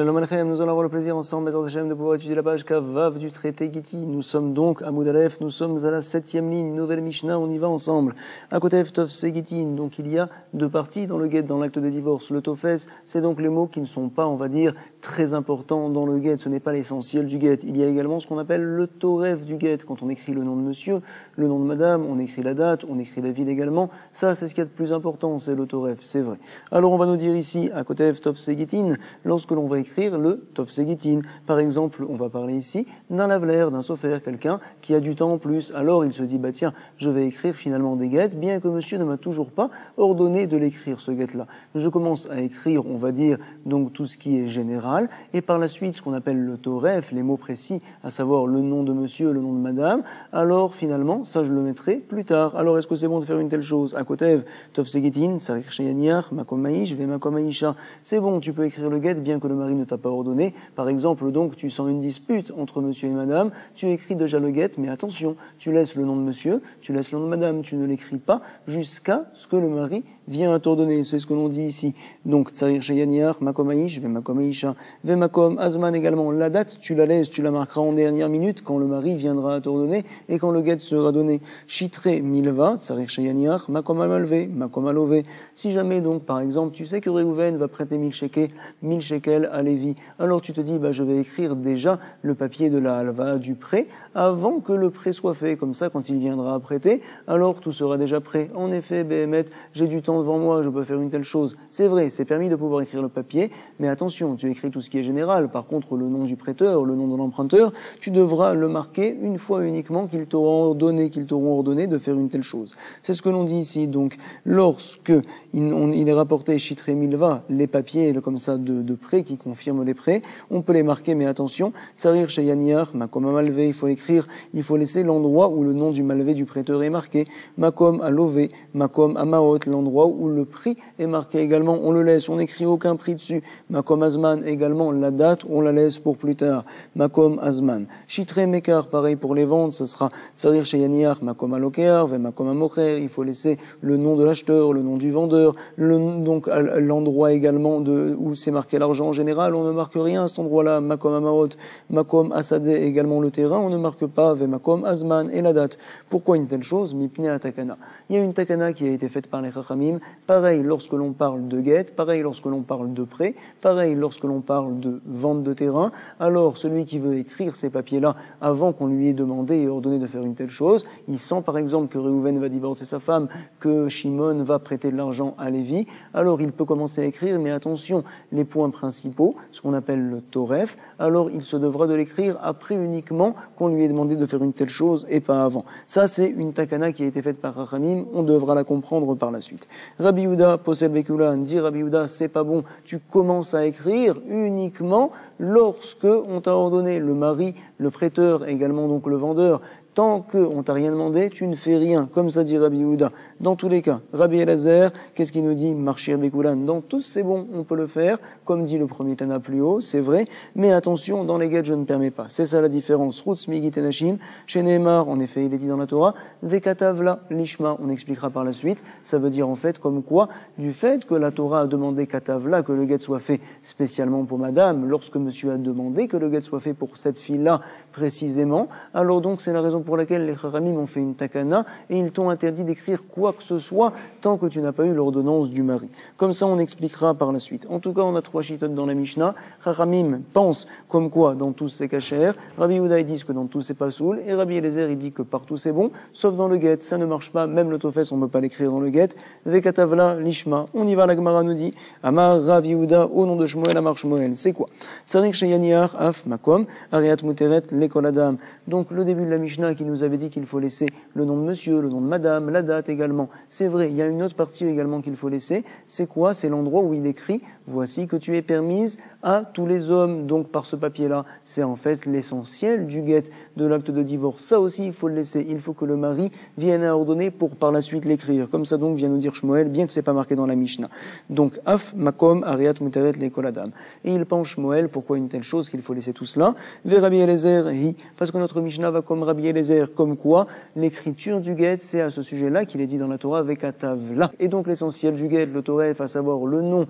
Shalom Aleichem, nous allons avoir le plaisir ensemble, Bezrat Hashem, de pouvoir étudier la page Kavav du traité Giti. Nous sommes donc à Moud Aleph, nous sommes à la 7e ligne, nouvelle Mishnah, on y va ensemble. À côté Tov Segitin, donc il y a deux parties dans le get, dans l'acte de divorce. Le Tofes, c'est donc les mots qui ne sont pas, on va dire, très importants dans le get, ce n'est pas l'essentiel du get. Il y a également ce qu'on appelle le Toref du get, quand on écrit le nom de monsieur, le nom de madame, on écrit la date, on écrit la ville également. Ça, c'est ce qu'il y a de plus important, c'est le Toref, c'est vrai. Alors on va nous dire ici, à côté Tov Segitin, lorsque l'on va écrire le Tov Segitin. Par exemple, on va parler ici d'un lavelaire, d'un sofer, quelqu'un qui a du temps en plus. Alors il se dit, bah tiens, je vais écrire finalement des guettes, bien que monsieur ne m'a toujours pas ordonné de l'écrire, ce guette-là. Je commence à écrire, on va dire, donc tout ce qui est général, et par la suite, ce qu'on appelle le Toref, les mots précis, à savoir le nom de monsieur, le nom de madame, alors finalement, ça je le mettrai plus tard. Alors est-ce que c'est bon de faire une telle chose? À côté, Tov Segitin, Sarir Sheyaniach, Makom Maïsh, Ve Makom Maïsha. C'est bon, tu peux écrire le guette, bien que le mari ne t'a pas ordonné. Par exemple, donc, tu sens une dispute entre monsieur et madame, tu écris déjà le guette, mais attention, tu laisses le nom de monsieur, tu laisses le nom de madame, tu ne l'écris pas jusqu'à ce que le mari vient à t'ordonner. C'est ce que l'on dit ici. Donc, Tsarir Sheyaniach, Makom Aïsh, Ve Makom Aïsha, Ve Makom Azman également. La date, tu la laisses, tu la marqueras en dernière minute quand le mari viendra à t'ordonner et quand le guette sera donné. Chitre Milva, Tsarir Sheyaniach, Makom Amalve, Makom Alove. Si jamais, donc, par exemple, tu sais que Réhouven va prêter 1000 shekels à Lévi, alors tu te dis, bah, je vais écrire déjà le papier de la halva du prêt avant que le prêt soit fait. Comme ça, quand il viendra à prêter, alors tout sera déjà prêt. En effet, Béhémet, j'ai du temps devant moi, je peux faire une telle chose. C'est vrai, c'est permis de pouvoir écrire le papier, mais attention, tu écris tout ce qui est général. Par contre, le nom du prêteur, le nom de l'emprunteur, tu devras le marquer une fois uniquement qu'ils t'auront ordonné de faire une telle chose. C'est ce que l'on dit ici. Donc, lorsque il est rapporté Chitré Milva, les papiers comme ça de prêt qui confirment les prêts, on peut les marquer, mais attention, Tsarir Sheyaniach, Makom Amalve, il faut écrire, il faut laisser l'endroit où le nom du malvé du prêteur est marqué, Makom Alove, Makom Amaot, l'endroit où le prix est marqué également, on le laisse, on n'écrit aucun prix dessus, Makom Azman également, la date, on la laisse pour plus tard, Makom Azman. Chitré Mekar, pareil pour les ventes, ça sera Tsarir Sheyaniach, Makom Alokear, Ve Makom Amocher, il faut laisser le nom de l'acheteur, le nom du vendeur, donc l'endroit également où c'est marqué l'argent en général, on ne marque rien à cet endroit-là, Makom Amaot, Makom Asadeh également le terrain, on ne marque pas Ve Makom Azman et la date. Pourquoi une telle chose? Mipnei Takana. Il y a une takana qui a été faite par les Chachamim, pareil lorsque l'on parle de guette, pareil lorsque l'on parle de prêt, pareil lorsque l'on parle de vente de terrain. Alors celui qui veut écrire ces papiers-là avant qu'on lui ait demandé et ordonné de faire une telle chose, il sent par exemple que Réhouven va divorcer sa femme, que Shimon va prêter de l'argent à Lévi, alors il peut commencer à écrire, mais attention, les points principaux, ce qu'on appelle le Toref, alors il se devra de l'écrire après uniquement qu'on lui ait demandé de faire une telle chose et pas avant. Ça, c'est une takana qui a été faite par Rachamim, on devra la comprendre par la suite. Rabbi Yehuda, Posel Bekulan, dit Rabbi Yehuda, c'est pas bon, tu commences à écrire uniquement lorsque on t'a ordonné, le mari, le prêteur, également donc le vendeur. Tant qu'on t'a rien demandé, tu ne fais rien. Comme ça dit Rabbi Yehuda. Dans tous les cas, Rabbi Elazar, qu'est-ce qu'il nous dit? Marchir Bekulan. Dans tous, c'est bon, on peut le faire. Comme dit le premier Tana plus haut, c'est vrai. Mais attention, dans les guettes, je ne permets pas. C'est ça la différence. Rutz Migi Tenashim. Chez Nehemar, en effet, il est dit dans la Torah. Vekatavla Lishma. On expliquera par la suite. Ça veut dire en fait comme quoi, du fait que la Torah a demandé Katavla, que le guet soit fait spécialement pour madame, lorsque monsieur a demandé que le guet soit fait pour cette fille-là précisément, alors donc c'est la raison pour laquelle les Chachamim ont fait une takana et ils t'ont interdit d'écrire quoi que ce soit tant que tu n'as pas eu l'ordonnance du mari. Comme ça, on expliquera par la suite. En tout cas, on a 3 chitotes dans la Mishnah. Chachamim pense comme quoi dans tous c'est kasher. Rabbi Yehuda, ils disent que dans tous c'est pas soul. Et Rabbi Eliezer, il dit que partout c'est bon, sauf dans le guet. Ça ne marche pas. Même le tofes, on ne peut pas l'écrire dans le guet. Vekatavla lishma. On y va, la Gemara nous dit Amar Rav Yehuda, au nom de Shmuel, Amar Shmuel. C'est quoi? Tsarik Sheyaniach, Af, Makom, Ariat Muteret, Lekol Adam. Donc, le début de la Mishnah qui nous avait dit qu'il faut laisser le nom de monsieur, le nom de madame, la date également. C'est vrai, il y a une autre partie également qu'il faut laisser. C'est quoi? C'est l'endroit où il écrit « Voici que tu es permise à tous les hommes ». Donc par ce papier-là, c'est en fait l'essentiel du guet, de l'acte de divorce. Ça aussi, il faut le laisser. Il faut que le mari vienne à ordonner pour par la suite l'écrire. Comme ça donc vient nous dire Shmuel, bien que c'est pas marqué dans la Mishnah. Donc Af, Makom, Ariat, Muteret, Lekol Adam. Et il penche Shmuel, pourquoi une telle chose qu'il faut laisser tout cela? Ve Rabbi Eliezer, hi, parce que notre Mishnah va comme Rabbi Eliezer, comme quoi l'écriture du guet, c'est à ce sujet-là qu'il est dit dans la Torah Vekatavla. Et donc l'essentiel du guet, le Toref, à savoir le nom,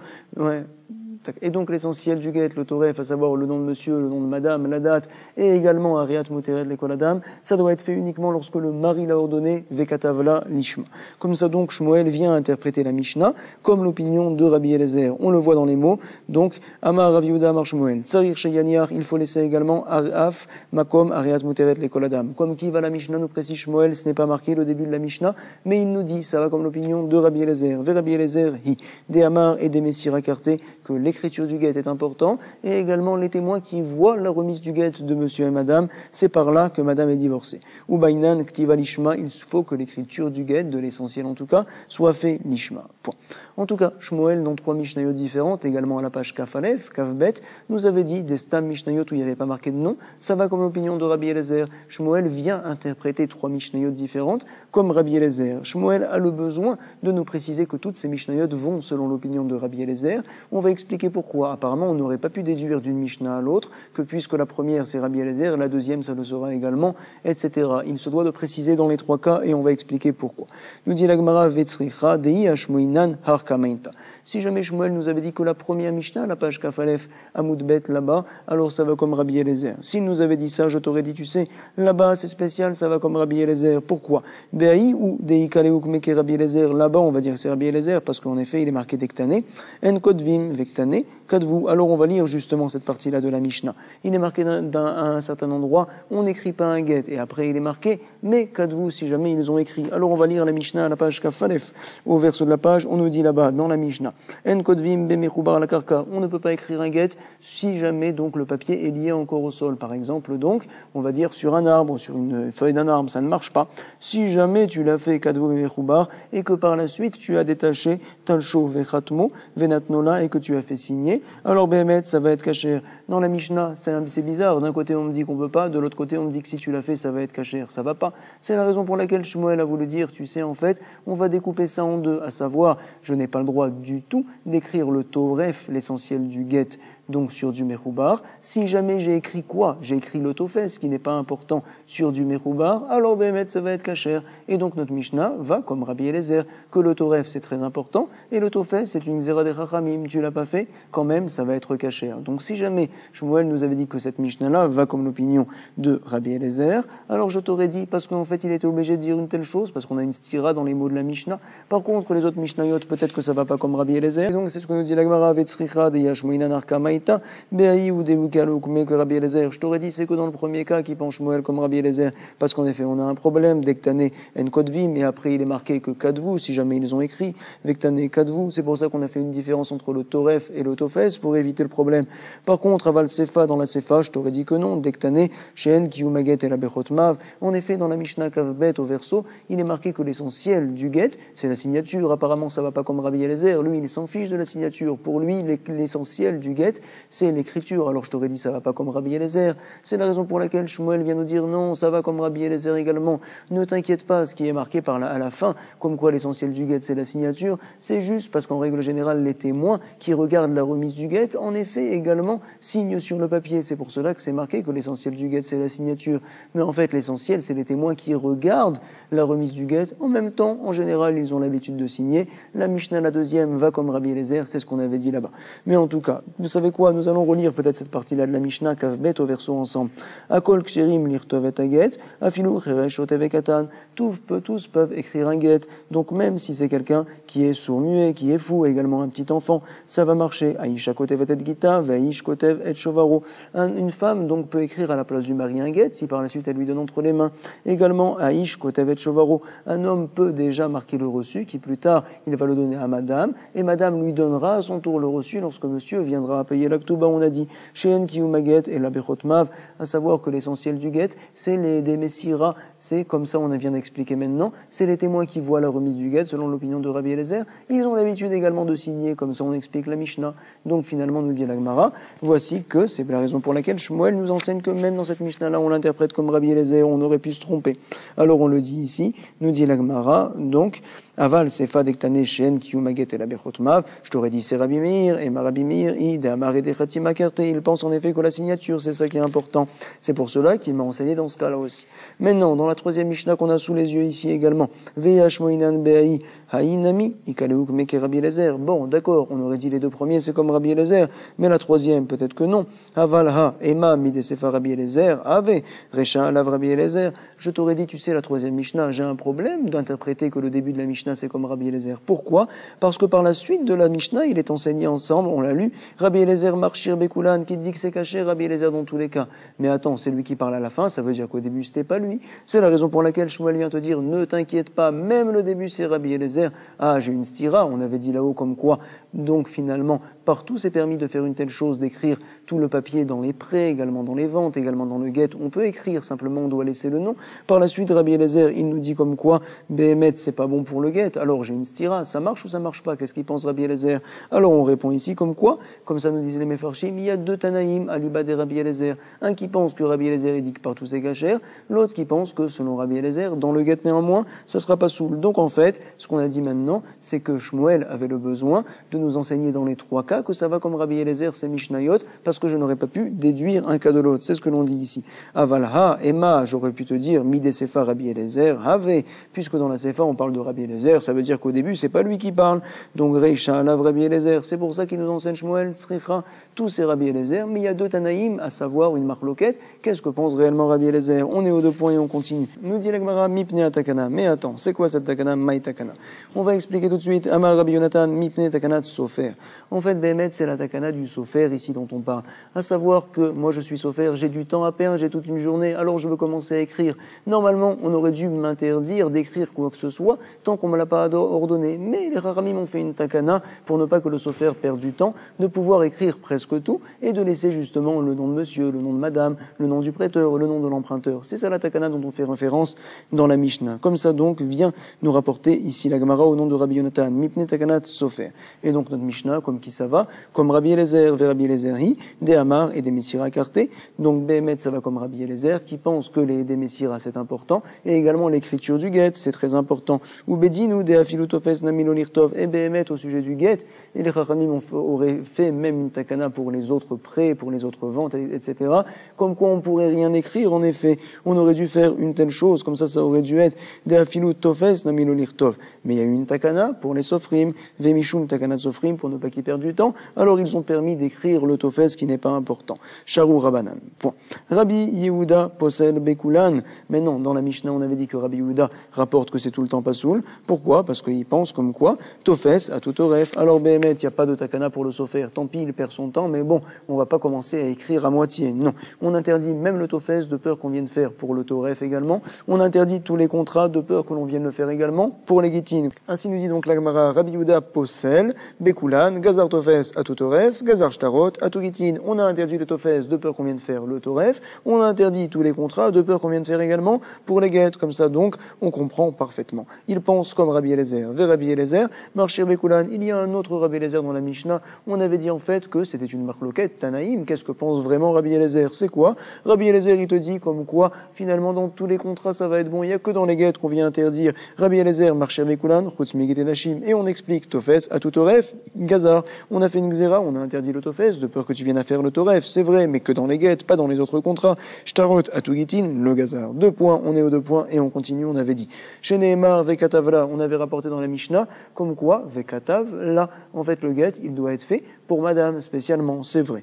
Et donc l'essentiel du get, le toref, à savoir le nom de monsieur, le nom de madame, la date, et également Ariat Moteret l'école Adam, ça doit être fait uniquement lorsque le mari l'a ordonné, Vekatavla Lishma. Comme ça donc, Shmuel vient interpréter la Mishnah, comme l'opinion de Rabbi Eliezer. On le voit dans les mots. Donc, Amar Rav Yehuda Amar Shmuel. Tsarir Sheyaniar, il faut laisser également Af, Makom, Ariat Moteret l'école Adam. Comme qui va la Mishnah, nous précise Shmuel, ce n'est pas marqué le début de la Mishnah, mais il nous dit, ça va comme l'opinion de Rabbi Eliezer. Ve Rabbi Eliezer, hi, des Amar et des Messira Karté, que l'écriture du guet est important, et également les témoins qui voient la remise du guet de monsieur et madame, c'est par là que madame est divorcée. Ou Bainan, Ktiva Lishma, il faut que l'écriture du guet, de l'essentiel en tout cas, soit fait Lishma. Point. En tout cas, Shmuel, dans 3 Mishnayot différentes, également à la page Kaf Aleph, Kaf Bet, nous avait dit des Stam Mishnayot où il n'y avait pas marqué de nom, ça va comme l'opinion de Rabbi Eliezer. Shmuel vient interpréter 3 Mishnayot différentes comme Rabbi Eliezer. Shmuel a le besoin de nous préciser que toutes ces Mishnayot vont selon l'opinion de Rabbi Eliezer. On va expliquer pourquoi. Apparemment, on n'aurait pas pu déduire d'une Mishnah à l'autre que puisque la première c'est Rabbi Eliezer, la deuxième ça le sera également, etc. Il se doit de préciser dans les 3 cas et on va expliquer pourquoi. Nous dit la Gemara Vetzricha Dei Ashmoinan Harkamainta. Si jamais Shmuel nous avait dit que la première Mishnah, la page Kafalef, Amoudbet, là-bas, alors ça va comme Rabbi Eliezer. S'il nous avait dit ça, je t'aurais dit, tu sais, là-bas c'est spécial, ça va comme Rabbi Eliezer. Pourquoi? Beaï ou Dei Kaleuk Meke Rabbi Eliezer, là-bas on va dire c'est Rabbi Eliezer, parce qu'en effet il est marqué Dektané, En Kodvim Vektané, Kadvou. Alors on va lire justement cette partie-là de la Mishnah. Il est marqué à un certain endroit, on n'écrit pas un get, et après il est marqué, mais Kadvou, si jamais ils ont écrit. Alors on va lire la Mishnah à la page Kafalef. Au verso de la page, on nous dit là-bas, dans la Mishnah, En kodvim bemechoubar la karka. On ne peut pas écrire un get si jamais donc le papier est lié encore au sol. Par exemple, donc, on va dire sur un arbre, sur une feuille d'un arbre, ça ne marche pas. Si jamais tu l'as fait kadvo bemechoubar et que par la suite tu as détaché talcho vechatmo venatnola et que tu as fait signer, alors behemet ça va être caché. Dans la Mishnah, c'est bizarre. D'un côté on me dit qu'on peut pas, de l'autre côté on me dit que si tu l'as fait ça va être caché. Ça va pas. C'est la raison pour laquelle Shmuel a voulu dire, tu sais, en fait, on va découper ça en deux, à savoir, je n'ai pas le droit du tout d'écrire le Toref, l'essentiel du get, donc sur du Mechoubar. Si jamais j'ai écrit quoi? J'ai écrit le Tofes, ce qui n'est pas important, sur du Mechoubar, alors Bémet, ça va être Kacher. Et donc notre Mishnah va, comme Rabbi Eliezer, que le Toref c'est très important, et le Tofes c'est une Zera de Chachamim, tu l'as pas fait, quand même ça va être Kacher. Donc si jamais Shmuel nous avait dit que cette Mishnah-là va comme l'opinion de Rabbi Eliezer, alors je t'aurais dit, parce qu'en fait il était obligé de dire une telle chose, parce qu'on a une stira dans les mots de la Mishnah. Par contre, les autres Mishnayot, peut-être que ça va pas comme Rabbi Eliezer. Et donc c'est ce que nous dit la Gemara, Vetzricha de Yashmoinan Arkamaïta, Beaï ou Devukaluk, mais que Rabbi Eliezer. Je t'aurais dit, c'est que dans le premier cas qui penche Shmuel comme Rabbi Eliezer, parce qu'en effet, on a un problème, Dektané en Kodvim, et après il est marqué que Kadvou, si jamais ils ont écrit, Vektané Kadvou, c'est pour ça qu'on a fait une différence entre le Toref et le Tofes, pour éviter le problème. Par contre, Aval Sefa, dans la Sefa, je t'aurais dit que non, Dektané, Sheen, Kiyumaget et la Bechotmav. En effet, dans la Mishnah Kavbet au verso, il est marqué que l'essentiel du get, c'est la signature. Apparemment, ça va pas comme Rabbi Eliezer. Lui, il s'en fiche de la signature. Pour lui, l'essentiel du get, c'est l'écriture. Alors, je t'aurais dit, ça va pas comme Rabbi Eliezer. C'est la raison pour laquelle Shmuel vient nous dire non, ça va comme Rabbi Eliezer également. Ne t'inquiète pas, ce qui est marqué à la fin, comme quoi l'essentiel du get, c'est la signature, c'est juste parce qu'en règle générale, les témoins qui regardent la remise du get, en effet, également, signent sur le papier. C'est pour cela que c'est marqué que l'essentiel du get, c'est la signature. Mais en fait, l'essentiel, c'est les témoins qui regardent la remise du get. En même temps, en général, ils ont l'habitude de signer. La Mishnah, la deuxième, va comme Rabbi Eliezer, c'est ce qu'on avait dit là-bas. Mais en tout cas, vous savez quoi, nous allons relire peut-être cette partie-là de la Mishnah, Kavbet au verso ensemble. Akol ksherim lirtovet aget, afilu cheresh otevekatan. Tous peuvent écrire un get. Donc même si c'est quelqu'un qui est sourd-muet, qui est fou, également un petit enfant, ça va marcher. Aisha kotev et gita, vaish kotev et shovaro. Une femme donc peut écrire à la place du mari un get, si par la suite elle lui donne entre les mains. Également, Aish kotev et shovaro. Un homme peut déjà marquer le reçu, qui plus tard, il va le donner à madame, et madame lui donnera à son tour le reçu lorsque monsieur viendra à payer l'actuba. On a dit, Sheen Kiyumaget et la Bechotmav, à savoir que l'essentiel du get, c'est des Messira, c'est comme ça on vient d'expliquer maintenant, c'est les témoins qui voient la remise du get, selon l'opinion de Rabbi Eliezer. Ils ont l'habitude également de signer, comme ça on explique la Mishnah. Donc finalement, nous dit la Gemara, voici que c'est la raison pour laquelle Shmuel nous enseigne que même dans cette Mishnah-là, on l'interprète comme Rabbi Eliezer, on aurait pu se tromper. Alors on le dit ici, nous dit la Gemara, donc, Aval Sefa Dektane Sheen Kiyumaget et la Bechotmav, je t'aurais dit c'est Rabbi Meir, et ma Rabbi Meir, Id, arrêté Khatima Kerte, il pense en effet que la signature, c'est ça qui est important. C'est pour cela qu'il m'a enseigné dans ce cas-là aussi. Maintenant, dans la troisième Mishnah qu'on a sous les yeux ici également, Veyash Moinan Be'ai Haïnami, Ikaleuk Meke Rabbi Eliezer. Bon, d'accord, on aurait dit les deux premiers, c'est comme Rabbi Eliezer, mais la troisième, peut-être que non. Avalha, Ema, Midesefa Rabbi Eliezer, Ave, Recha, Alav Rabbi Eliezer. Je t'aurais dit, tu sais, la troisième Mishnah, j'ai un problème d'interpréter que le début de la Mishnah, c'est comme Rabbi Eliezer. Pourquoi? Parce que par la suite de la Mishnah, il est enseigné ensemble, on l'a lu, Rabbi Eliezer Marchir Bekulan, qui dit que c'est caché, Rabbi Eliezer dans tous les cas. Mais attends, c'est lui qui parle à la fin, ça veut dire qu'au début, c'était pas lui. C'est la raison pour laquelle Shmuel vient te dire, ne t'inquiète pas, même le début, c'est Rabbi Eliezer. Ah, j'ai une stira, on avait dit là-haut comme quoi. Donc finalement, partout c'est permis de faire une telle chose, d'écrire tout le papier dans les prêts, également dans les ventes, également dans le guet. On peut écrire, simplement on doit laisser le nom. Par la suite, Rabbi Eliezer, il nous dit comme quoi, Behemet, c'est pas bon pour le guet. Alors j'ai une stira, ça marche ou ça marche pas? Qu'est-ce qu'il pense Rabbi Eliezer? Alors on répond ici comme quoi, comme ça nous disaient les Mefarshim, il y a deux Tanaïm à l'Iba des Rabbi Eliezer. Un qui pense que Rabbi Eliezer il dit que partout c'est cacher, l'autre qui pense que selon Rabbi Eliezer, dans le guet néanmoins, ça sera pas soul. Donc en fait, ce qu'on a dit maintenant, c'est que Shmuel avait le besoin de nous enseigner dans les trois cas que ça va comme Rabbi Eliezer, c'est Mishnayot, parce que je n'aurais pas pu déduire un cas de l'autre. C'est ce que l'on dit ici. Avalha, Emma, j'aurais pu te dire, Mide Sefa Rabbi Eliezer, Have, puisque dans la Sefa on parle de Rabbi Eliezer, ça veut dire qu'au début c'est pas lui qui parle. Donc Reisha, Alav Rabbi Eliezer, c'est pour ça qu'il nous enseigne Shmuel, Tzricha, tous c'est Rabbi Eliezer, mais il y a deux Tanaïm, à savoir une marloquette. Qu'est-ce que pense réellement Rabbi Eliezer? On est aux deux points et on continue. Nous dit l'Agmara, Mipne Takana. Mais attends, c'est quoi cette Takana, Maï Takana? On va expliquer tout de suite. Amar Rabbi Yonatan, Mipne Takana Sofer. En fait, Behemet, c'est la Takana du Sofer ici dont on parle. À savoir que moi je suis Sofer, j'ai du temps à perdre, j'ai toute une journée, alors je veux commencer à écrire. Normalement, on aurait dû m'interdire d'écrire quoi que ce soit tant qu'on me l'a pas ordonné. Mais les Rahamim ont fait une Takana pour ne pas que le Sofer perde du temps, de pouvoir écrire presque tout et de laisser justement le nom de monsieur, le nom de madame, le nom du prêteur, le nom de l'emprunteur. C'est ça la Takana dont on fait référence dans la Mishnah. Comme ça donc vient nous rapporter ici la Gemara au nom de Rabbi Yonatan, Mipne Takanat Sofer. Et donc notre Mishnah, comme qui ça va, comme Rabbi Eliezer, vers Rabbi Eliezer, des Hamar et des Messira Karté. Donc Behemet, ça va comme Rabbi Eliezer, qui pense que les des Messira c'est important, et également l'écriture du guet, c'est très important. Ou Bedin ou des Afilutofes Namilolirtov et Behemet au sujet du guet, et les Chachamim auraient fait même une Takana pour les autres prêts, pour les autres ventes, etc. Comme quoi on pourrait rien écrire, en effet. On aurait dû faire une telle chose, comme ça aurait dû être des Afilutofes Namilolirtov. Mais il y a eu une Takana pour les Sofrim, Vemishum Takana Sofrim, pour ne pas qu'ils perdent du temps. Alors ils ont permis d'écrire le Tofes qui n'est pas important. Charou Rabanan. Point. Rabbi Yehuda Posel Bekulan. Mais non, dans la Mishnah, on avait dit que Rabbi Yehuda rapporte que c'est tout le temps pas soul. Pourquoi? Parce qu'il pense comme quoi Tofes a tout au ref. Alors Behemet, il n'y a pas de Takana pour le Sofer. Tant pis, il perd son temps, mais bon, on va pas commencer à écrire à moitié. Non. On interdit même le Tofes de peur qu'on vienne faire pour le Toref également. On interdit tous les contrats de peur que l'on vienne le faire également pour les Gittin. Ainsi nous dit donc la Gemara, Rabbi Yehuda Posel Bekulan, Gazar Tofes à tout Toref, Gazar Shtarot à tout Gittin. On a interdit le Tofes de peur qu'on vienne faire le Toref. On a interdit tous les contrats de peur qu'on vienne faire également pour les guettes. Comme ça donc, on comprend parfaitement. Il pense comme Rabbi Eliezer. Vers Rabbi Eliezer, Marchir Bekulan. Il y a un autre Rabbi Eliezer dans la Mishnah. On avait dit en fait que c'était une marloquette Tanaïm. Qu'est-ce que pense vraiment Rabbi Eliezer? C'est quoi? Rabbi Eliezer, il te dit comme quoi, finalement, dans tous les contrats, ça va être bon. Il n'y a que dans les guettes qu'on vient interdire. Rabbi Eliezer, Marchir Bekulan, Chutz Megete Nashim. Et on explique Tofes à tout Toref, Gazar. On a fait une xéra, on a interdit le Tofes de peur que tu viennes à faire le Toref. C'est vrai, mais que dans les guettes, pas dans les autres contrats. Shtarot à tout Gittin, le Gazar. 2 points, on est aux 2 points et on continue, on avait dit. Chez Nehemar, Vekatavla, on avait rapporté dans la Mishnah, comme quoi, Vekatavla, en fait, le guet, il doit être fait pour madame, spécialement, c'est vrai.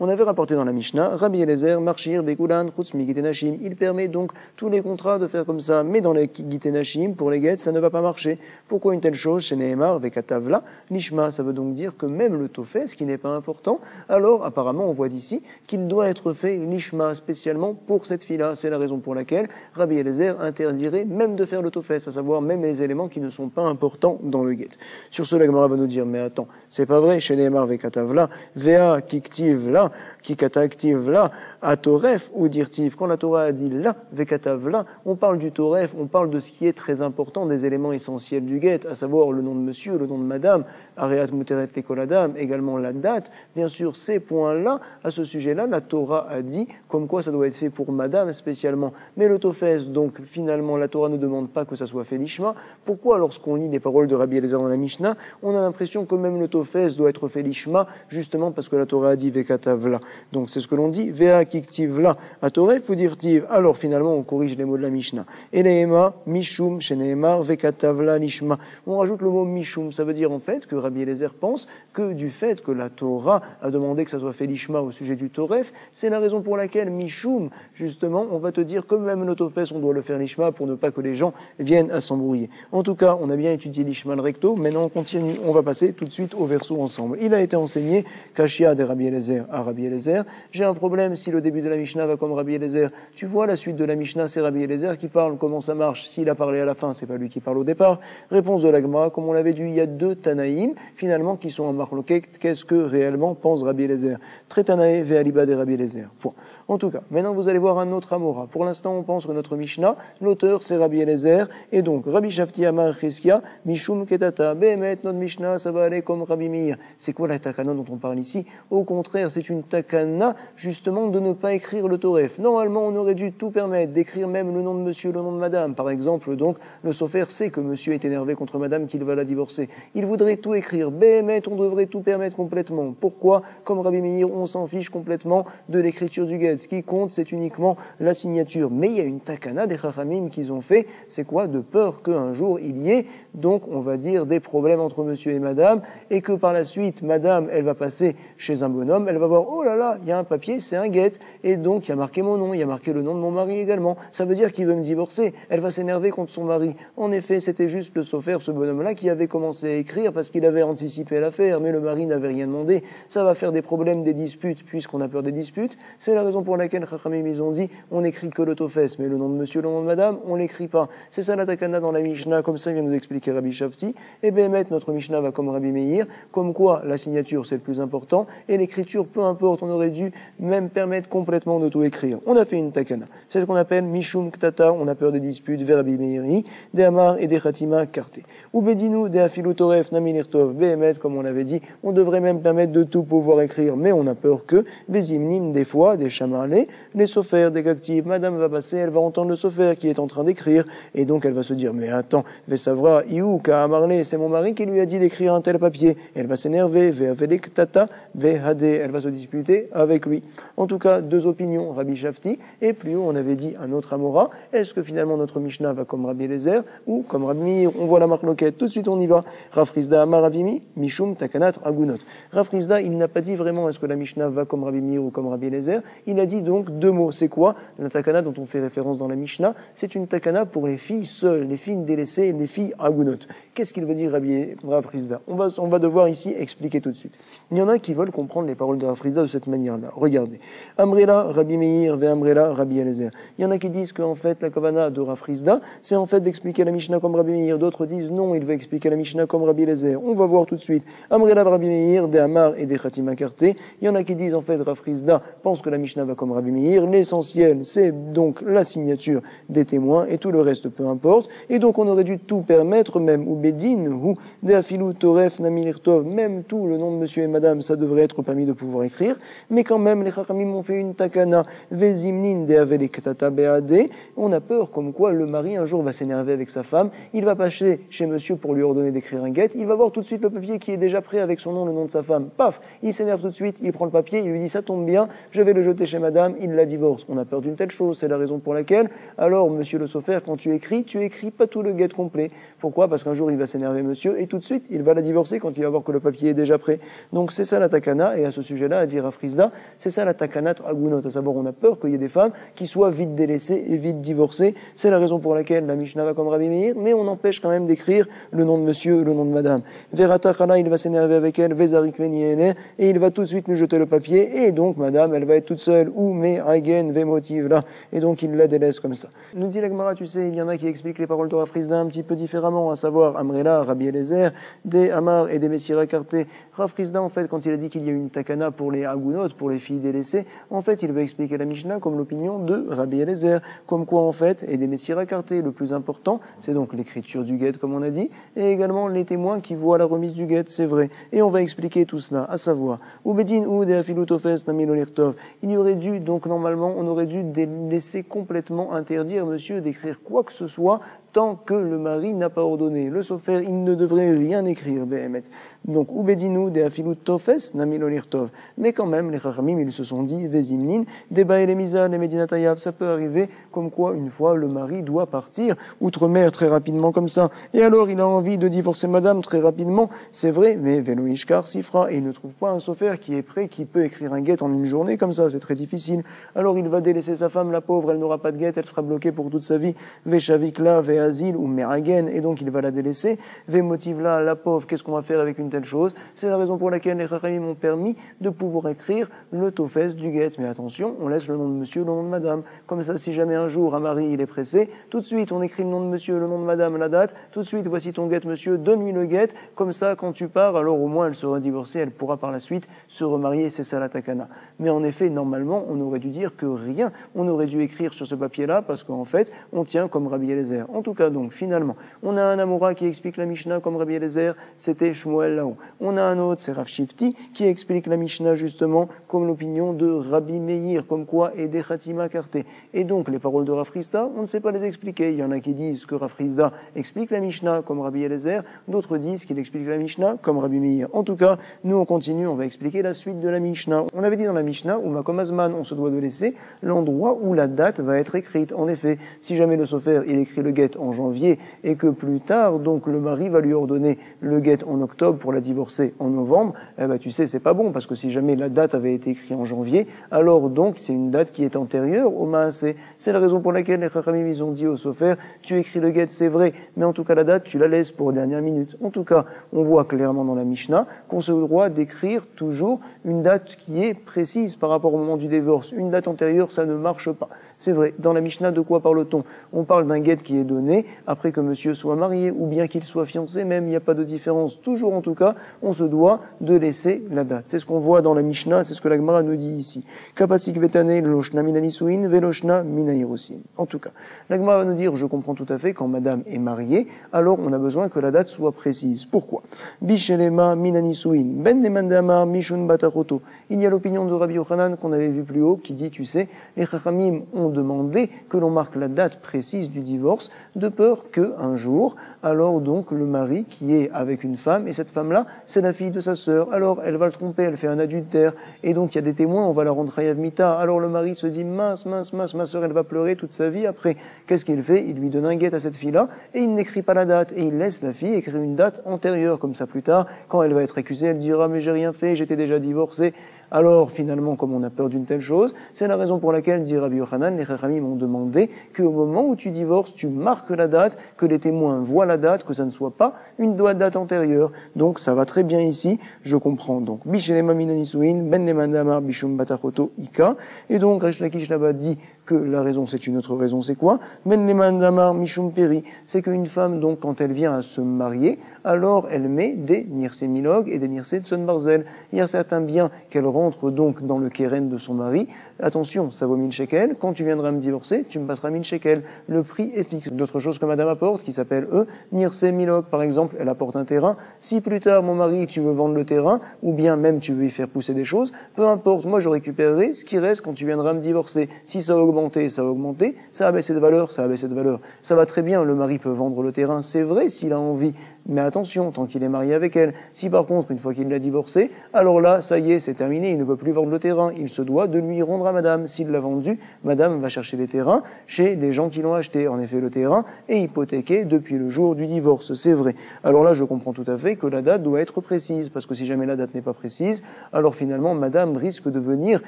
On avait rapporté dans la Mishnah, Rabbi Eliezer, Marchir, Bekulan, Chutz Migitenashim. Il permet donc tous les contrats de faire comme ça, mais dans les Gitenashim, pour les guettes, ça ne va pas marcher. Pourquoi une telle chose chez Nehemar, Vekatavla, Nishma, ça veut donc dire que même le Tofes, qui n'est pas important, alors apparemment on voit d'ici qu'il doit être fait Nishma spécialement pour cette fille-là. C'est la raison pour laquelle Rabbi Eliezer interdirait même de faire le Tofes, à savoir même les éléments qui ne sont pas importants dans le guet. Sur ce, la Gemara va nous dire, mais attends, c'est pas vrai, chez Nehemar, Vekatavla, Vea, Kiktivla, Kikataktivla, Atoref ou Dirtiv. Quand la Torah a dit là, Vekatavla, on parle du Toref, on parle de ce qui est très important, des éléments essentiels du guet, à savoir le nom de monsieur, le nom de madame, Areat Muteret Lekoladam, également la date. Bien sûr, ces points-là, à ce sujet-là, la Torah a dit comme quoi ça doit être fait pour madame spécialement. Mais le Tofes, donc finalement, la Torah ne demande pas que ça soit fait lishma. Pourquoi, lorsqu'on lit les paroles de Rabbi Eliezer dans la Mishnah, on a l'impression que même le Tofes doit être fait lishma? lishma, justement parce que la Torah a dit vekatavla. Donc c'est ce que l'on dit, vea kiktivla à Torah, il faut dire tiv. Alors finalement on corrige les mots de la Mishnah. Et Nehema, mishum, chez Nehemar, vekatavla lishma. On rajoute le mot mishum, ça veut dire en fait que Rabbi Eliezer pense que du fait que la Torah a demandé que ça soit fait lishma au sujet du Toref, c'est la raison pour laquelle mishum, justement, on va te dire que même le Tofes, on doit le faire lishma pour ne pas que les gens viennent à s'embrouiller. En tout cas, on a bien étudié lishma le recto, maintenant on continue, on va passer tout de suite au verso ensemble. Il a été enseigné Kashia de Rabbi Eliezer à Rabbi Eliezer. J'ai un problème si le début de la Mishnah va comme Rabbi Eliezer. Tu vois, la suite de la Mishnah, c'est Rabbi Eliezer qui parle, comment ça marche. S'il a parlé à la fin, c'est pas lui qui parle au départ. Réponse de la Gemara, comme on l'avait dit, il y a deux Tanaïm, finalement, qui sont en marloquet. Qu'est-ce que réellement pense Rabbi Eliezer? Très Tanaï, Ve'aliba de Rabbi Eliezer. Point. En tout cas, maintenant vous allez voir un autre Amora. Pour l'instant, on pense que notre Mishnah, l'auteur c'est Rabbi Eliezer, et donc Rabbi Shafti Amar Cheskia, Mishum Ketata, Behemet, notre Mishnah, ça va aller comme Rabbi Meir. C'est quoi la takana dont on parle ici? Au contraire, c'est une takana, justement, de ne pas écrire le Toref. Normalement, on aurait dû tout permettre, d'écrire même le nom de monsieur, le nom de madame. Par exemple, donc, le Sofer sait que monsieur est énervé contre madame, qu'il va la divorcer. Il voudrait tout écrire. Behemet, on devrait tout permettre complètement. Pourquoi? Comme Rabbi Meir, on s'en fiche complètement de l'écriture du guet. Ce qui compte, c'est uniquement la signature. Mais il y a une takana des chachamim qu'ils ont fait, c'est quoi? De peur qu'un jour il y ait, donc on va dire, des problèmes entre monsieur et madame, et que par la suite, madame, elle va passer chez un bonhomme, elle va voir, oh là là, il y a un papier, c'est un guet, et donc il y a marqué mon nom, il y a marqué le nom de mon mari également. Ça veut dire qu'il veut me divorcer. Elle va s'énerver contre son mari. En effet, c'était juste le Sofer, ce bonhomme-là, qui avait commencé à écrire parce qu'il avait anticipé l'affaire, mais le mari n'avait rien demandé. Ça va faire des problèmes, des disputes, puisqu'on a peur des disputes. C'est la raison pour laquelle Chachamim, ils ont dit, on n'écrit que le Tofes, mais le nom de monsieur, le nom de madame, on l'écrit pas. C'est ça la takana dans la Mishnah, comme ça vient nous expliquer Rabbi Shafti. Et Béhémet, notre Mishnah va comme Rabbi Meir, comme quoi la signature c'est le plus important, et l'écriture, peu importe, on aurait dû même permettre complètement de tout écrire. On a fait une takana. C'est ce qu'on appelle Mishum Ktata, on a peur des disputes, vers Rabbi Meiri, des Amar et des Khatima Karté. Ou Bedinu, des Afilu Toref, Naminirtov, Béhémet, comme on l'avait dit, on devrait même permettre de tout pouvoir écrire, mais on a peur que, Vezimnim, des fois, des chamarlés, les Sofer, des Gaktiv, madame va passer, elle va entendre le Sofer qui est en train d'écrire, et donc elle va se dire, mais attends, Vesavra, Iou, Kaamarlé, c'est mon mari qui lui a dit d'écrire un tel papier. Elle va s'énerver, Veavelek Tata, Vehade, elle va se disputer avec lui. En tout cas, deux opinions, Rabbi Shafti, et plus haut, on avait dit un autre Amora. Est-ce que finalement notre Mishnah va comme Rabbi Eliezer, ou comme Rabbi Meir? On voit la marque loquette, tout de suite on y va. Rafrizda Amar Avimi, Mishum Takanat Agunot. Rafrizda, il n'a pas dit vraiment est-ce que la Mishnah va comme Rabbi Meir ou comme Rabbi Eliezer. Il a dit donc deux mots. C'est quoi? La takana dont on fait référence dans la Mishnah, c'est une takana pour les filles seules, les filles délaissées et les filles agunot. Qu'est-ce qu'il veut dire Rav Rizda? On va devoir ici expliquer tout de suite. Il y en a qui veulent comprendre les paroles de Rav Rizda de cette manière-là. Regardez. Amrela, Rabbi Meir, ve Amrela, Rabbi Eliezer. Il y en a qui disent qu'en fait, la kavana de Rav Rizda, c'est en fait d'expliquer la Mishnah comme Rabbi Meir. D'autres disent non, il veut expliquer la Mishnah comme Rabbi Eliezer. On va voir tout de suite. Amrela, Rabbi Meir, des Amar et des Khatima Karté. Il y en a qui disent en fait, Rav Rizda pense que la Mishnah va comme Rabbi Meir. L'essentiel, c'est donc la signature des témoins et tout le reste, peu importe. Et donc, on aurait dû tout permettre, même ou Bedin, ou Deafilou, Toref, Naminirtov, même tout le nom de monsieur et madame, ça devrait être permis de pouvoir écrire. Mais quand même, les Chachamim ont fait une takana, Vezimnin, Deavelek Tata Beade. On a peur comme quoi le mari un jour va s'énerver avec sa femme, il va passer chez monsieur pour lui ordonner d'écrire un guet, il va voir tout de suite le papier qui est déjà prêt avec son nom, le nom de sa femme. Paf, il s'énerve tout de suite, il prend le papier, il lui dit ça tombe bien, je vais le jeter chez madame, il la divorce. On a peur d'une telle chose, c'est la raison pour laquelle, alors monsieur le Sofer, quand tu écris pas tout le guet complet. Pourquoi? Parce qu'un jour il va s'énerver monsieur et tout de suite il va la divorcer quand il va voir que le papier est déjà prêt. Donc c'est ça la takana, et à ce sujet-là, à dire à Frisda, c'est ça la takanat agunot, à savoir on a peur qu'il y ait des femmes qui soient vite délaissées et vite divorcées. C'est la raison pour laquelle la Mishnah va comme Rabbi Meir, mais on empêche quand même d'écrire le nom de monsieur, le nom de madame. Veratachana, il va s'énerver avec elle, Vezarik Leniene, et il va tout de suite nous jeter le papier, et donc madame, elle va être toute seule, ou mais Hagen, Vemotiv là, et donc il la délaisse comme ça. Nous dit la Gemara, tu sais, il y en a qui expliquent les paroles de Rav Rizda un petit peu différemment, à savoir Amrela, Rabbi Eliezer, des Amar et des Messira Karté. Rav Rizda, en fait, quand il a dit qu'il y a une takana pour les agunot, pour les filles délaissées, en fait, il veut expliquer la Mishnah comme l'opinion de Rabbi Eliezer, comme quoi, en fait, et des Messira Karté, le plus important, c'est donc l'écriture du guet, comme on a dit, et également les témoins qui voient la remise du guet, c'est vrai. Et on va expliquer tout cela, à savoir, Ubedin ou de Afilutofes Namilolirtov. Il y aurait dû, donc normalement, on aurait dû laisser complètement interdire monsieur d'écrire quoi que ce soit tant que le mari n'a pas ordonné. Le Sofer, il ne devrait rien écrire, Béhémet. Donc, Ubedinu, des afilut tofes, namilolir tov. Mais quand même, les chachamim, ils se sont dit, vezimnin, des baelemisa, les medinatayav, ça peut arriver comme quoi, une fois, le mari doit partir outre-mer très rapidement comme ça. Et alors, il a envie de divorcer madame très rapidement, c'est vrai, mais velo ishkar sifra, et il ne trouve pas un sofer qui est prêt, qui peut écrire un guet en une journée comme ça, c'est très difficile. Alors, il va délaisser sa femme, la pauvre, elle n'aura pas de guet, elle sera bloquée pour toute sa vie, veshavikla, veazil ou meragen, et donc il va la délaisser, vemotivla, la pauvre, qu'est-ce qu'on va faire avec une telle chose? C'est la raison pour laquelle les chachamim ont permis de pouvoir écrire le tofes du guet. Mais attention, on laisse le nom de monsieur, le nom de madame. Comme ça, si jamais un jour un mari il est pressé, tout de suite on écrit le nom de monsieur, le nom de madame, la date, tout de suite voici ton guet monsieur, donne-lui le guet, comme ça quand tu pars, alors au moins elle sera divorcée, elle pourra par la suite se remarier, c'est ça la takana. Mais en effet, normalement, on aurait dû dire que rien, on aurait dû écrire sur ce papier-là, parce qu'en fait, on tient comme Rabbi Eliezer. En tout cas donc, finalement, on a un Amora qui explique la Mishnah comme Rabbi Eliezer, c'était Shmuel là-haut. On a un autre, c'est Rav Shifti, qui explique la Mishnah justement comme l'opinion de Rabbi Meir, comme quoi et des Khatima Karté. Et donc, les paroles de Rav Rizda, on ne sait pas les expliquer. Il y en a qui disent que Rav Rizda explique la Mishnah comme Rabbi Eliezer, d'autres disent qu'il explique la Mishnah comme Rabbi Meir. En tout cas, nous on continue, on va expliquer la suite de la Mishnah. On avait dit dans la Mishnah, où Makom Azman, on se doit de laisser l'endroit où la date va être écrite. En effet, si jamais le sofer, il écrit le guet en janvier, et que plus tard, donc le mari va lui ordonner le guet en octobre pour la divorcer en novembre, eh ben tu sais, c'est pas bon, parce que si jamais la date avait été écrite en janvier, alors donc c'est une date qui est antérieure au Maasé. C'est la raison pour laquelle les Chachamim ils ont dit au sofer, tu écris le guet, c'est vrai, mais en tout cas la date, tu la laisses pour dernière minute. En tout cas, on voit clairement dans la Mishnah qu'on se doit d'écrire toujours une date qui est précise par rapport au moment du divorce. Une date antérieure, ça ne marche pas. C'est vrai. Dans la Mishnah, de quoi parle-t-on? On parle d'un guet qui est donné après que monsieur soit marié ou bien qu'il soit fiancé même, il n'y a pas de différence. Toujours en tout cas, on se doit de laisser la date. C'est ce qu'on voit dans la Mishnah, c'est ce que la Gemara nous dit ici. Kapasik vetane loshna minanisuin veloshna minairusin. En tout cas, la Gemara va nous dire, je comprends tout à fait, quand madame est mariée, alors on a besoin que la date soit précise. Pourquoi? Bishelema minanisuin ben lemandama mishun batachoto. Il y a l'opinion de Rabbi Yochanan qu'on avait vu plus haut qui dit, tu sais, les Chachamim ont demandé que l'on marque la date précise du divorce de peur que un jour, alors donc le mari qui est avec une femme et cette femme-là, c'est la fille de sa sœur. Alors elle va le tromper, elle fait un adultère et donc il y a des témoins, on va la rendre chayav mita. Alors le mari se dit mince, ma sœur elle va pleurer toute sa vie. Après, qu'est-ce qu'il fait? Il lui donne un guet à cette fille-là et il n'écrit pas la date et il laisse la fille écrire une date antérieure comme ça plus tard. Quand elle va être accusée, elle dira mais j'ai rien fait, j'étais déjà divorcée. Alors finalement, comme on a peur d'une telle chose, c'est la raison pour laquelle, dit Rabbi Yochanan, les Chachamim ont demandé qu'au moment où tu divorces, tu marques la date, que les témoins voient la date, que ça ne soit pas une date antérieure. Donc ça va très bien ici, je comprends. Donc Bishelema minanisuin, ben lemandamar bishum batachoto ika. Et donc Resh Lakish là-bas dit que la raison, c'est une autre raison, c'est quoi? Ben lemandamar mishum peri. C'est qu'une femme, donc, quand elle vient à se marier, alors elle met des nirse milog et des nirse tson barzel. Il y a certains biens qu'elle rentre donc dans le keren de son mari. Attention, ça vaut 1000 shekels. Quand tu viendras me divorcer, tu me passeras 1000 shekels. Le prix est fixe. D'autres choses que madame apporte, qui s'appellent nirse milog. Par exemple, elle apporte un terrain. Si plus tard, mon mari, tu veux vendre le terrain, ou bien même tu veux y faire pousser des choses, peu importe, moi je récupérerai ce qui reste quand tu viendras me divorcer. Si ça a augmenté, ça a augmenté. Ça a baissé de valeur, ça a baissé de valeur. Ça va très bien, le mari peut vendre le terrain, c'est vrai s'il a envie. Mais attention, tant qu'il est marié avec elle. Si par contre, une fois qu'il l'a divorcée, alors là, ça y est, c'est terminé, il ne peut plus vendre le terrain. Il se doit de lui rendre à madame. S'il l'a vendu, madame va chercher les terrains chez les gens qui l'ont acheté. En effet, le terrain est hypothéqué depuis le jour du divorce, c'est vrai. Alors là, je comprends tout à fait que la date doit être précise, parce que si jamais la date n'est pas précise, alors finalement, madame risque de venir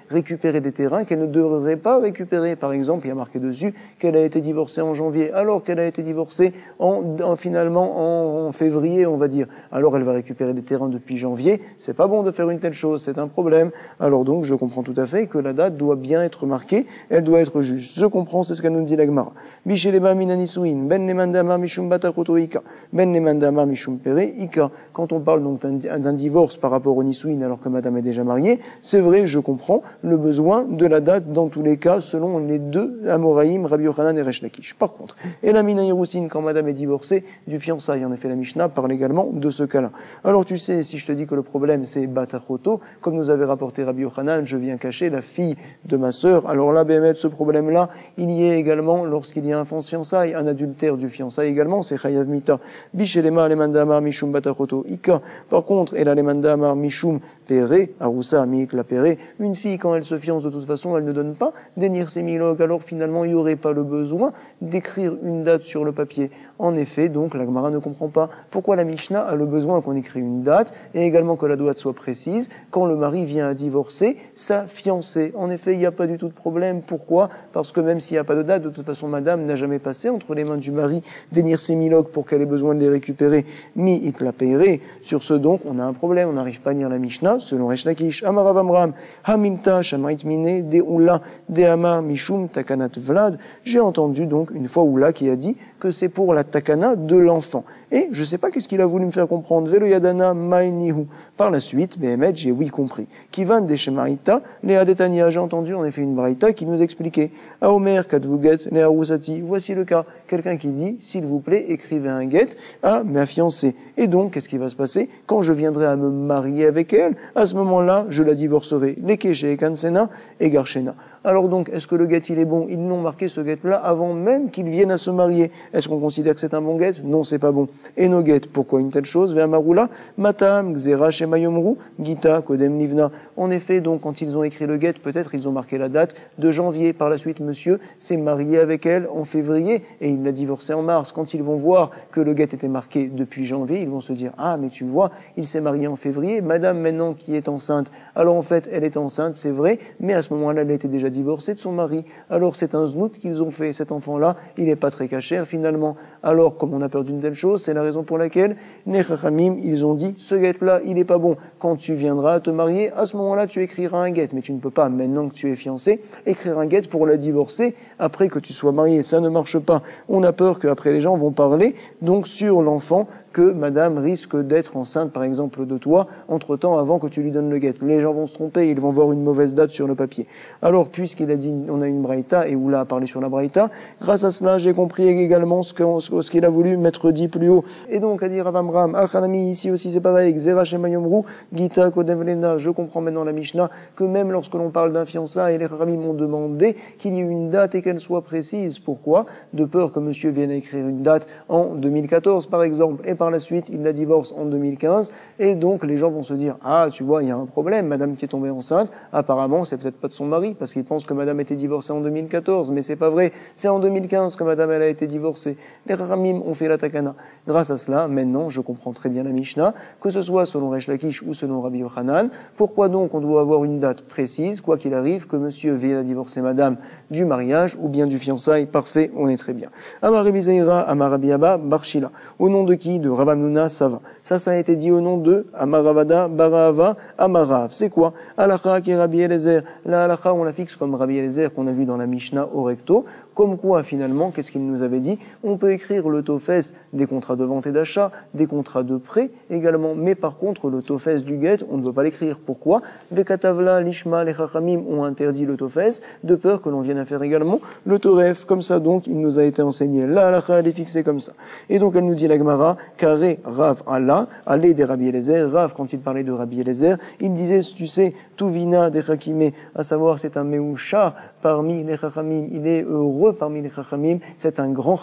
récupérer des terrains qu'elle ne devrait pas récupérer. Par exemple, il y a marqué dessus qu'elle a été divorcée en janvier, alors qu'elle a été divorcée finalement en février, on va dire. Alors elle va récupérer des terrains depuis janvier. C'est pas bon de faire une telle chose, c'est un problème. Alors donc, je comprends tout à fait que la date doit bien être marquée, elle doit être juste. Je comprends, c'est ce qu'elle nous dit la Gemara. Bishelema minanisuin, ben lemandama mishum batachoto ika, ben lemandama mishum pere ika. Quand on parle donc d'un divorce par rapport au nisuin alors que madame est déjà mariée, c'est vrai, je comprends le besoin de la date dans tous les cas, selon les deux Amoraïm, Rabbi Yochanan et Resh Lakish. Par contre, et la minairusin, quand madame est divorcée du fiançailles, en effet, la Mishnah parle également de ce cas-là. Alors tu sais, si je te dis que le problème c'est Batachoto, comme nous avait rapporté Rabbi Yochanan, je viens cacher la fille de ma sœur, alors là, Béhémet, ce problème-là, il y est également lorsqu'il y a un faux fiançailles, un adultère du fiançailles également, c'est Chayav Mita. Bishelema Lemanda Amar Mishum Batachoto Ika. Par contre, et la Lemanda Amar Mishum Pere, Aroussa Miik la Pere, une fille, quand elle se fiance, de toute façon, elle ne donne pas des nirsémilogues, alors finalement, il n'y aurait pas le besoin d'écrire une date sur le papier. En effet, donc, la Gemara ne comprend pas pourquoi la Mishnah a le besoin qu'on écrit une date et également que la date soit précise quand le mari vient à divorcer sa fiancée. En effet, il n'y a pas du tout de problème. Pourquoi ? Parce que même s'il n'y a pas de date, de toute façon, madame n'a jamais passé entre les mains du mari des nirsémilogues pour qu'elle ait besoin de les récupérer, mi it la payerait. Sur ce, donc, on a un problème. On n'arrive pas à lire la Mishnah selon Resh Lakish. Amarav Amram, Hamimta, Shamait Mine, De Oula, De Amar, Mishum, Takanat Vlad. J'ai entendu donc une fois Oula qui a dit que c'est pour la takana de l'enfant. Et je ne sais pas qu'est-ce qu'il a voulu me faire comprendre. Velo Yadana Mainihu. Par la suite, Béhémet, j'ai oui compris. Kivan de Shemaïta, Léa Detania, j'ai entendu en effet une braïta qui nous expliquait. Aomer, Kadvuget, Léa Rousati. Voici le cas. Quelqu'un qui dit, s'il vous plaît, écrivez un get à ma fiancée. Et donc, qu'est-ce qui va se passer? Quand je viendrai à me marier avec elle, à ce moment-là, je la divorcerai. Lekeshe et Kansena et Garshena. Alors donc, est-ce que le guet il est bon? Ils l'ont marqué ce guet-là avant même qu'ils viennent à se marier. Est-ce qu'on considère que c'est un bon guet? Non, c'est pas bon. Et nos guet, pourquoi une telle chose? Ve'amarula, matam, gzera, shemayomru, gita, kodem livna. En effet, donc, quand ils ont écrit le guet, peut-être ils ont marqué la date de janvier. Par la suite, monsieur s'est marié avec elle en février et il l'a divorcée en mars. Quand ils vont voir que le guet était marqué depuis janvier, ils vont se dire, ah, mais tu vois, il s'est marié en février, madame maintenant qui est enceinte. Alors en fait, elle est enceinte, c'est vrai, mais à ce moment-là, elle était déjà divorcée de son mari. Alors c'est un znout qu'ils ont fait. Cet enfant-là, il n'est pas très cachère finalement. Alors, comme on a peur d'une telle chose, c'est la raison pour laquelle les chachamim, ils ont dit, ce guet-là, il n'est pas bon. Quand tu viendras te marier, à ce moment-là, tu écriras un guet. Mais tu ne peux pas, maintenant que tu es fiancé, écrire un guet pour la divorcer après que tu sois marié. Ça ne marche pas. On a peur qu'après les gens vont parler, donc, sur l'enfant, que madame risque d'être enceinte, par exemple, de toi, entre-temps, avant que tu lui donnes le guet. Les gens vont se tromper, ils vont voir une mauvaise date sur le papier. Alors, puisqu'il a dit, on a une braïta, et Oula a parlé sur la braïta, grâce à cela, j'ai compris également ce qu'il a voulu mettre dit plus haut. Et donc, a dit Rav Amram, Achanami, ici aussi c'est pareil, Xera Shemayomru, Gita Kodemlena, je comprends maintenant la Mishnah, que même lorsque l'on parle d'un fiançailles, les Rami m'ont demandé qu'il y ait une date et qu'elle soit précise. Pourquoi? De peur que monsieur vienne à écrire une date en 2014, par exemple, et par la suite, il la divorce en 2015, et donc les gens vont se dire, ah, tu vois, il y a un problème, madame qui est tombée enceinte, apparemment, c'est peut-être pas de son mari, parce qu'il pense que madame était divorcée en 2014, mais c'est pas vrai, c'est en 2015 que madame, elle a été divorcée. Les Ramim ont fait la takana. Grâce à cela, maintenant, je comprends très bien la Mishnah, que ce soit selon Resh Lakish ou selon Rabbi Yochanan, pourquoi donc on doit avoir une date précise, quoi qu'il arrive, que monsieur vienne à divorcer madame du mariage, ou bien du fiançailles, parfait, on est très bien. Amar Rabbi Zeira, Amar Rabbi Abba, Barshila. Au nom de qui? De Rav Hamnuna, ça va. Ça a été dit au nom de Amaravada, Barahava, Amarav. C'est quoi? Halakha qui est Rabbi Eliezer. La halakha, on la fixe comme Rabbi Eliezer qu'on a vu dans la Mishnah au recto. Comme quoi, finalement, qu'est-ce qu'il nous avait dit? On peut écrire le tofes des contrats de vente et d'achat, des contrats de prêt également. Mais par contre, le tofes du guet, on ne peut pas l'écrire. Pourquoi? Vekatavla, Lishma, les Chachamim ont interdit le tofes, de peur que l'on vienne à faire également le toref. Comme ça, donc, il nous a été enseigné. La halakha, elle est fixée comme ça. Et donc, elle nous dit la Gemara, Karé, Rav, Allah, allez des Rabbi Eliezer. Rav, quand il parlait de Rabbi Eliezer, il disait, tu sais, Tuvina des Chakime, à savoir, c'est un Meusha parmi les Chachamim. Il est heureux parmi les Chachamim. C'est un grand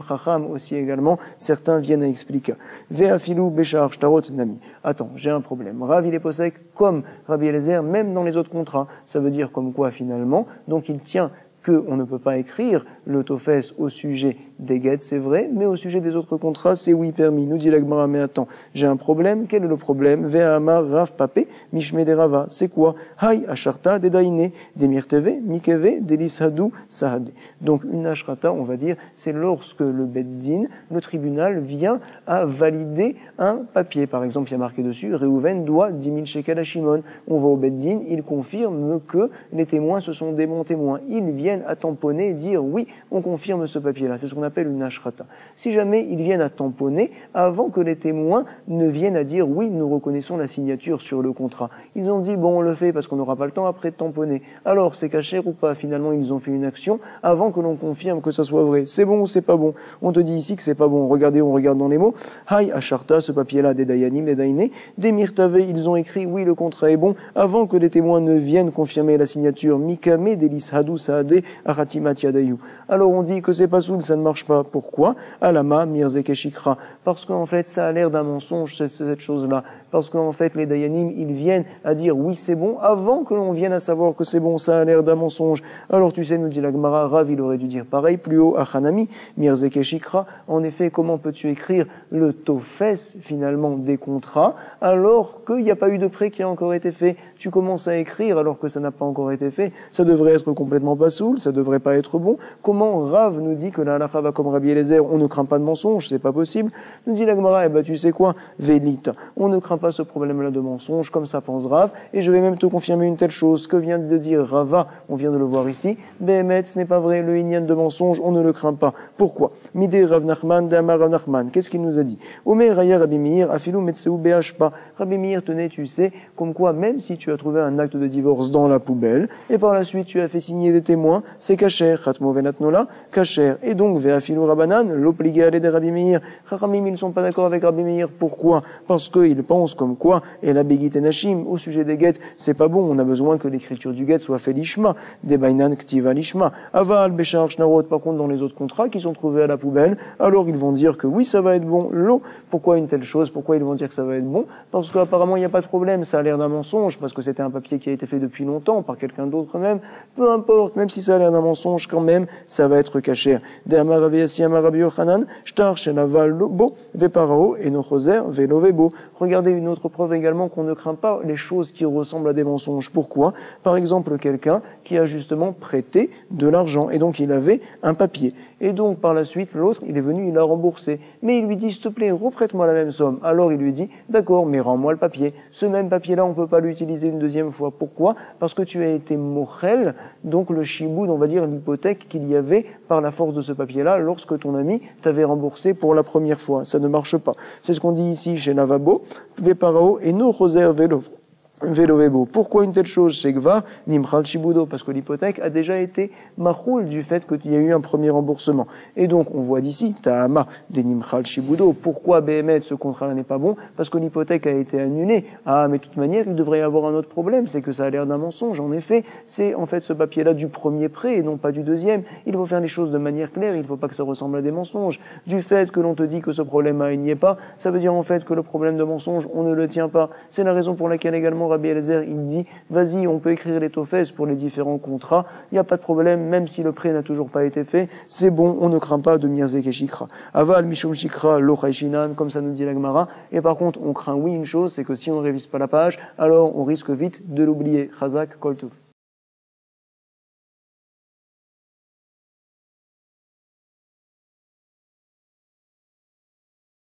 Chacham aussi également. Certains viennent à expliquer. Ve'afilu beshar shtarot nami. Attends, j'ai un problème. Rav, il est posek comme Rabbi Eliezer, même dans les autres contrats. Ça veut dire comme quoi finalement, donc il tient qu'on ne peut pas écrire le tofes au sujet des guettes, c'est vrai, mais au sujet des autres contrats, c'est oui permis. Nous dit la Gemara, mais attends, j'ai un problème, quel est le problème? Ve'amar rav papé, mishme de rava, c'est quoi? Hay acharta de daine, de mirteve, mikeve, de lishadou, sahade. Donc une ashrata, on va dire, c'est lorsque le beddin, le tribunal, vient à valider un papier. Par exemple, il y a marqué dessus, Reuven doit 10 000 shekels à Shimon. On va au beddin, il confirme que les témoins, ce sont des bons témoins. Ils viennent viennent à tamponner et dire oui, on confirme ce papier-là. C'est ce qu'on appelle une ashrata. Si jamais ils viennent à tamponner avant que les témoins ne viennent à dire oui, nous reconnaissons la signature sur le contrat. Ils ont dit bon, on le fait parce qu'on n'aura pas le temps après de tamponner. Alors, c'est caché ou pas? Finalement, ils ont fait une action avant que l'on confirme que ça soit vrai. C'est bon ou c'est pas bon? On te dit ici que c'est pas bon. Regardez, on regarde dans les mots. Hay asharta, ce papier-là, des dayanim, des daïné, des mirtave, ils ont écrit oui, le contrat est bon avant que les témoins ne viennent confirmer la signature. Mikame, delis hadou saade, aratimat yadayu. Alors, on dit que c'est pas soul, ça ne marche pas. Pourquoi? Alama, mirzeke shikra. Parce qu'en fait, ça a l'air d'un mensonge, cette chose-là. Parce qu'en fait, les dayanim, ils viennent à dire oui, c'est bon, avant que l'on vienne à savoir que c'est bon, ça a l'air d'un mensonge. Alors, tu sais, nous dit la Gemara, Rav, il aurait dû dire pareil, plus haut, Achanami, Mirzeke Shikra. En effet, comment peux-tu écrire le tofes, finalement, des contrats, alors qu'il n'y a pas eu de prêt qui a encore été fait? Tu commences à écrire alors que ça n'a pas encore été fait. Ça devrait être complètement pas soul, ça devrait pas être bon. Comment Rav nous dit que la halakha va comme Rabbi Eliezer, on ne craint pas de mensonge, c'est pas possible. Nous dit la Gemara, eh ben, tu sais quoi, Vélita, on ne craint pas ce problème-là de mensonge, comme ça pense Rav, et je vais même te confirmer une telle chose, que vient de dire Rava, on vient de le voir ici, Behemet, ce n'est pas vrai, le inyan de mensonge, on ne le craint pas. Pourquoi? Midé Rav Nachman, Dama Rav Nachman, qu'est-ce qu'il nous a dit? Omer Raya Rabbi Meir, Afilou Metseu Behashpa. Rabbi Meir tenait, tu sais, comme quoi, même si tu as trouvé un acte de divorce dans la poubelle, et par la suite tu as fait signer des témoins, c'est kacher, Khatmo Venatnola, kacher. Et donc, Veafilou Rabanan, l'obligé à aller de Rabbi Meir. Chachamim, ils ne sont pas d'accord avec Rabbi Meir. Pourquoi? Parce qu'ils pensent comme quoi, et la Begit et Nashim, au sujet des guettes, c'est pas bon, on a besoin que l'écriture du guet soit fait lishma, des bainan ktiva lishma. Aval, Béchar, Shnarot, par contre, dans les autres contrats qui sont trouvés à la poubelle, alors ils vont dire que oui, ça va être bon. L'eau, pourquoi une telle chose? Pourquoi ils vont dire que ça va être bon? Parce qu'apparemment, il n'y a pas de problème, ça a l'air d'un mensonge, parce que c'était un papier qui a été fait depuis longtemps, par quelqu'un d'autre même. Peu importe, même si ça a l'air d'un mensonge, quand même, ça va être caché. De Amaraviasi Amarabi Yochanan, Shtar, Shenaval, Bo, Veparao, et Nochoser, Velovebo. Regardez une autre preuve également qu'on ne craint pas les choses qui ressemblent à des mensonges. Pourquoi? Par exemple, quelqu'un qui a justement prêté de l'argent, et donc il avait un papier. Et donc, par la suite, l'autre, il est venu, il a remboursé. Mais il lui dit, s'il te plaît, reprête-moi la même somme. Alors il lui dit, d'accord, mais rends-moi le papier. Ce même papier-là, on ne peut pas l'utiliser une deuxième fois. Pourquoi? Parce que tu as été mochel, donc le chiboud, on va dire l'hypothèque qu'il y avait par la force de ce papier-là, lorsque ton ami t'avait remboursé pour la première fois. Ça ne marche pas. C'est ce qu'on dit ici chez Navabo, Veparao, et no choser velo. Velovebo. Pourquoi une telle chose? Shegva, Nimchal Shibudo, parce que l'hypothèque a déjà été machoul du fait qu'il y a eu un premier remboursement. Et donc, on voit d'ici, Ta'ama, des Nimchal Shibudo. Pourquoi BMED, ce contrat-là n'est pas bon? Parce que l'hypothèque a été annulée. Ah, mais de toute manière, il devrait y avoir un autre problème, c'est que ça a l'air d'un mensonge. En effet, c'est en fait ce papier-là du premier prêt et non pas du deuxième. Il faut faire les choses de manière claire, il ne faut pas que ça ressemble à des mensonges. Du fait que l'on te dit que ce problème-là, il n'y est pas, ça veut dire en fait que le problème de mensonge, on ne le tient pas. C'est la raison pour laquelle également Rabbi Eliezer, il dit, vas-y, on peut écrire les tofes pour les différents contrats, il n'y a pas de problème, même si le prêt n'a toujours pas été fait, c'est bon, on ne craint pas de mirzek et shikra. Aval, mishum shikra, lo chayshinan, comme ça nous dit la Gemara, et par contre, on craint, oui, une chose, c'est que si on ne révise pas la page, alors on risque vite de l'oublier. Chazak, kol tov.